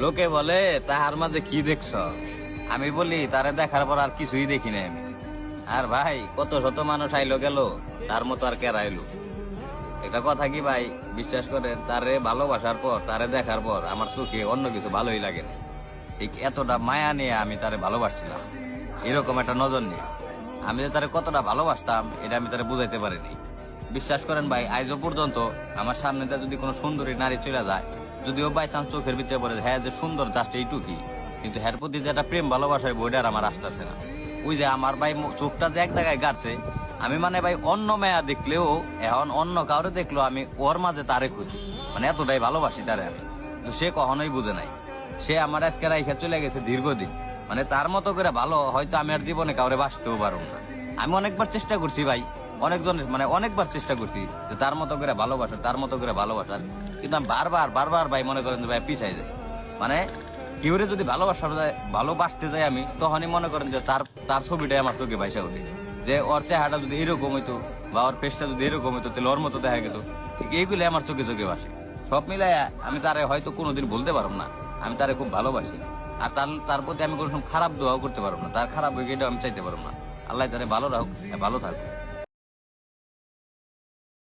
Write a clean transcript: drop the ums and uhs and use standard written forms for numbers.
লোকে বলে তাহার মাঝে কি দেখছ, আমি বলি তারে দেখার পর আর কিছুই দেখি নাই আমি। আর ভাই কত শত মানুষ আইলো গেল, তার মতো আর কেরা আইলো। একটা কথা কি ভাই, বিশ্বাস করেন তারে ভালোবাসার পর, তারে দেখার পর আমার চোখে অন্য কিছু ভালোই লাগে না। ঠিক এতটা মায়া নিয়ে আমি তারে ভালোবাসছিলাম, এরকম একটা নজর নিয়ে আমি যে তারে কতটা ভালোবাসতাম এটা আমি তারে বুঝাইতে পারিনি। বিশ্বাস করেন ভাই, আজও পর্যন্ত আমার সামনে দিয়ে যদি কোনো সুন্দরী নারী চলে যায়, যদিও বাই চান্স চোখের ভিতরে পড়ে হ্যাঁ যে সুন্দর জাস্ট এইটুকুই, কিন্তু হ্যার প্রতি যে একটা প্রেম ভালোবাসা বইটা আর আমার আসতেছে না। ওই যে আমার ভাই চোখটা যে এক জায়গায় গাড়ছে, আমি মানে ভাই অন্য মেয়া দেখলেও, এখন অন্য কাউরে দেখলেও আমি ওর মাঝে তারে খুঁজি, মানে এতটাই ভালোবাসি তারে আমি। তো সে কখনোই বুঝে নাই, সে আমার আজকে রাইখা চলে গেছে দীর্ঘদিন। মানে তার মতো করে ভালো হয়তো আমি আর জীবনে কাউরে বাসতেও পারবো না। আমি অনেকবার চেষ্টা করছি ভাই, অনেকজনের মানে অনেকবার চেষ্টা করছি যে তার মতো করে ভালোবাসার, তার মতো করে ভালোবাসার, কিন্তু আমি বারবার বারবার ভাই মনে করেন যে ভাই পিছাই যায়। মানে কেউরে যদি ভালোবাসতে যাই আমি, তখনই মনে করেন যে তার তার ছবিটাই আমার চোখে ভাইসা উঠে, যে ওর চেহারাটা যদি এরকম হইতো বা ওর ফেসটা যদি এরকম হইতো তাহলে ওর মতো দেখা গেত। ঠিক এইগুলো আমার চোখে চোখে ভাসে। সব মিলাই আমি তারে হয়তো কোনোদিন বলতে পারবো না আমি তারে খুব ভালোবাসি, আর তার প্রতি আমি কোনো খারাপ দোয়াও করতে পারবো না, তার খারাপ হয়ে গেলেও আমি চাইতে পারবো না। আল্লাহ তারে ভালো রাখুক, ভালো থাকুক।